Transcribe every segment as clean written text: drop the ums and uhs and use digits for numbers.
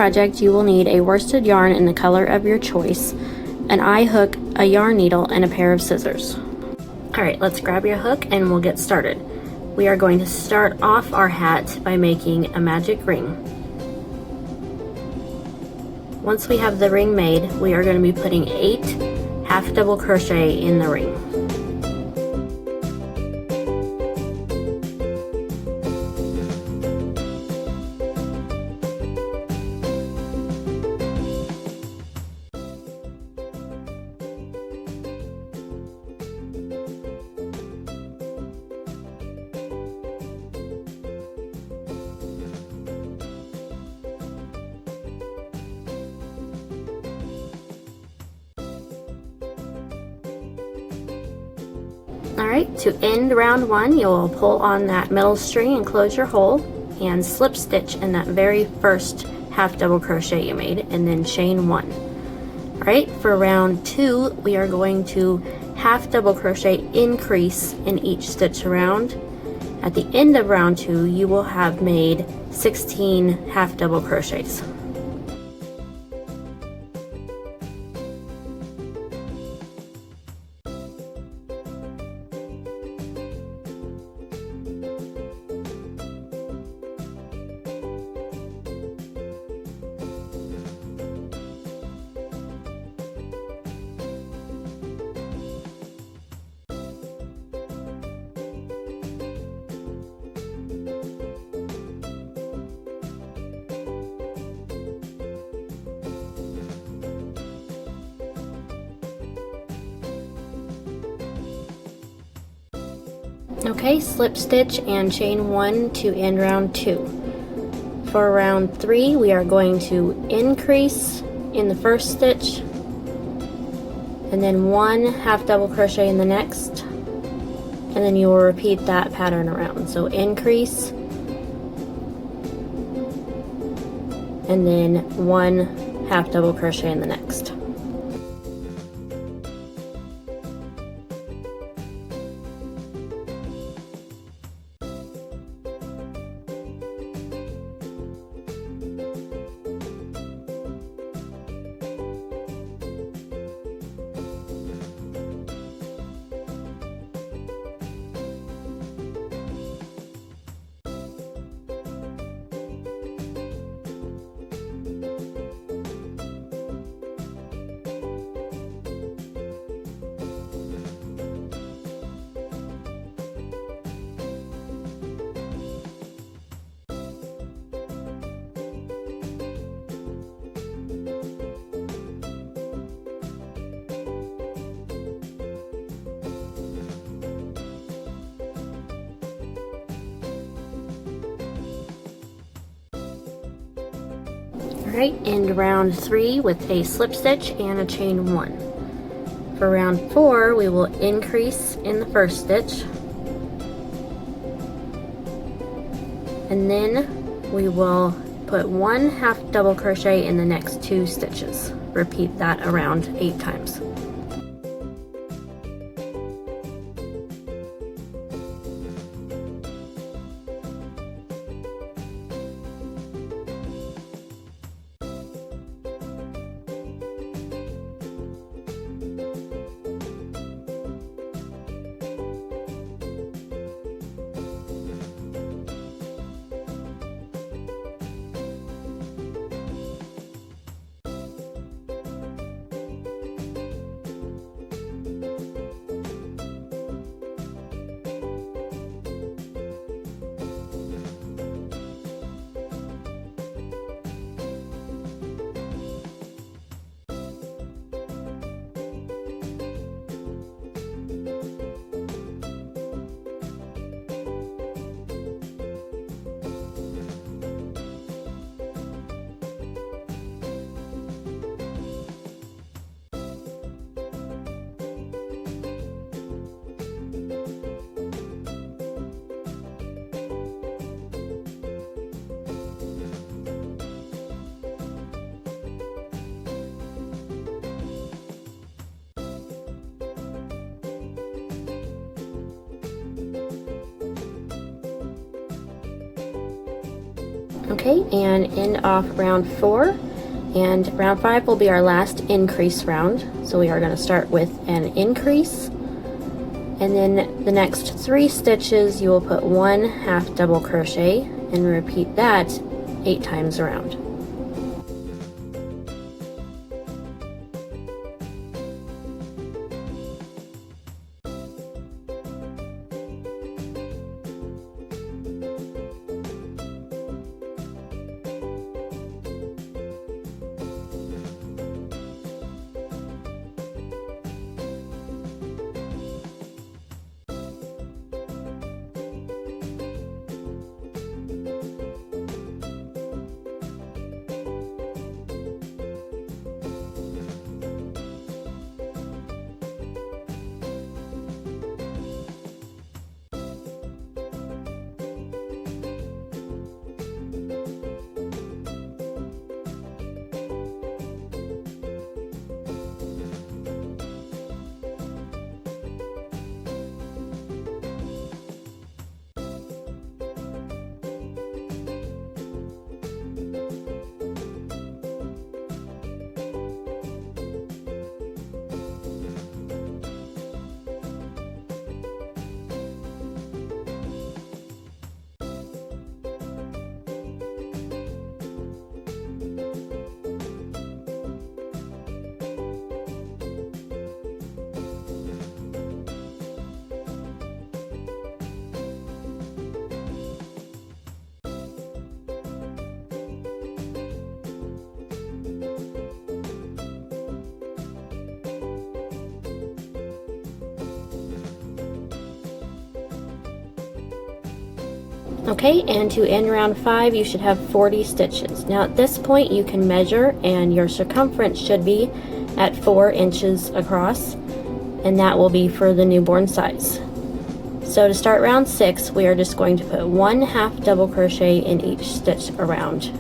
project, you will need a worsted yarn in the color of your choice, an eye hook, a yarn needle, and a pair of scissors. Alright, let's grab your hook and we'll get started. We are going to start off our hat by making a magic ring. Once we have the ring made, we are going to be putting 8 half double crochet in the ring. Alright, to end round 1, you'll pull on that middle string and close your hole and slip stitch in that very first half double crochet you made, and then chain 1. Alright, for round 2, we are going to half double crochet increase in each stitch around. At the end of round 2, you will have made 16 half double crochets. Okay, slip stitch and chain 1 to end round 2. For round 3, we are going to increase in the first stitch and then 1 half double crochet in the next, and then you will repeat that pattern around. So increase and then 1 half double crochet in the next. Alright, end round 3 with a slip stitch and a chain 1. For round 4, we will increase in the first stitch, and then we will put 1 half double crochet in the next 2 stitches. Repeat that around 8 times. Okay, and end off round 4, and round 5 will be our last increase round. So we are going to start with an increase, and then the next 3 stitches you will put 1 half double crochet and repeat that 8 times around. Okay, and to end round 5 you should have 40 stitches. Now at this point you can measure, and your circumference should be at 4 inches across, and that will be for the newborn size. So to start round 6, we are just going to put 1 half double crochet in each stitch around.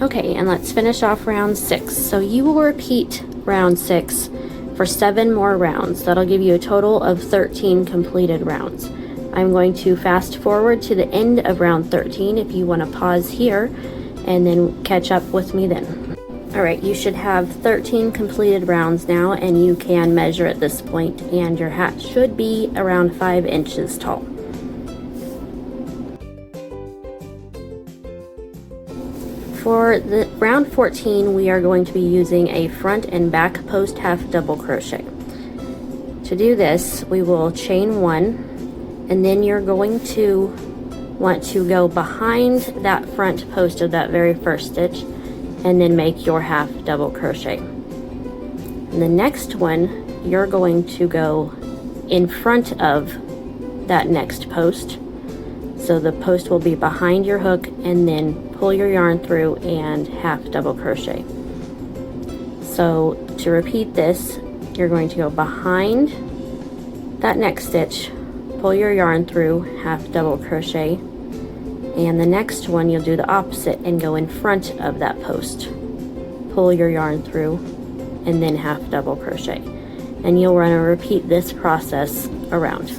Okay, and let's finish off round 6. So you will repeat round 6 for 7 more rounds. That'll give you a total of 13 completed rounds. I'm going to fast forward to the end of round 13 if you want to pause here and then catch up with me then. Alright, you should have 13 completed rounds now, and you can measure at this point, and your hat should be around 5 inches tall. For the round 14, we are going to be using a front and back post half double crochet. To do this, we will chain 1, and then you're going to want to go behind that front post of that very first stitch and then make your half double crochet. And the next one, you're going to go in front of that next post so the post will be behind your hook, and then pull your yarn through and half double crochet. So to repeat this, you're going to go behind that next stitch, pull your yarn through, half double crochet, and the next one you'll do the opposite and go in front of that post, pull your yarn through, and then half double crochet, and you'll want to repeat this process around.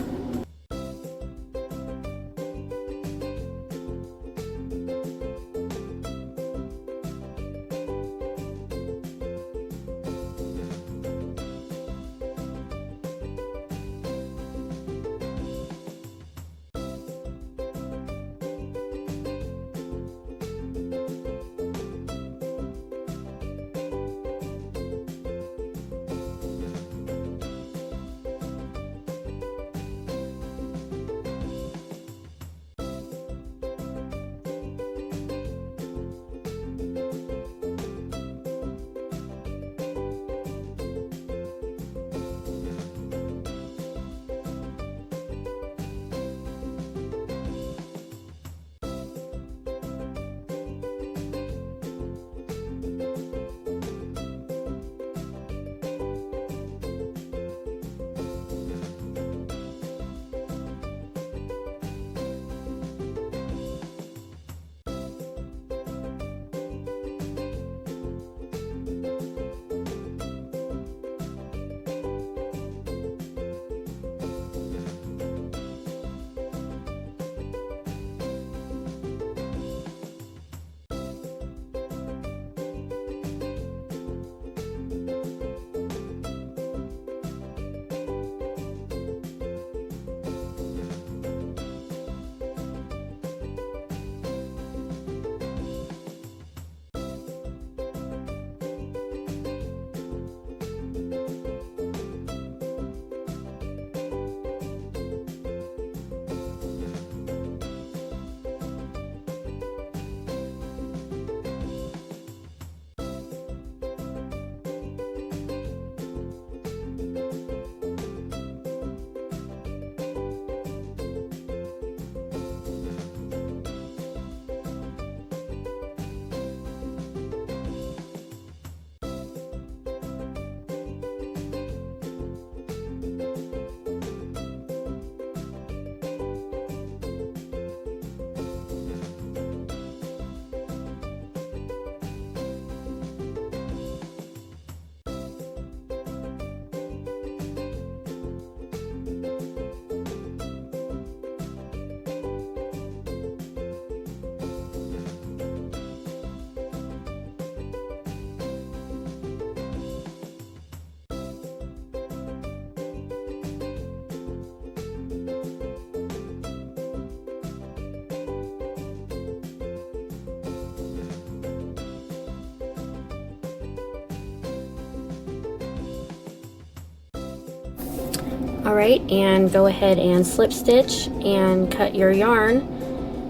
Alright, and go ahead and slip stitch and cut your yarn,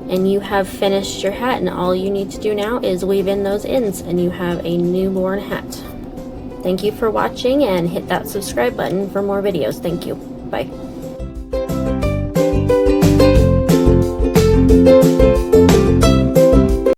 and you have finished your hat, and all you need to do now is weave in those ends and you have a newborn hat. Thank you for watching, and hit that subscribe button for more videos. Thank you. Bye.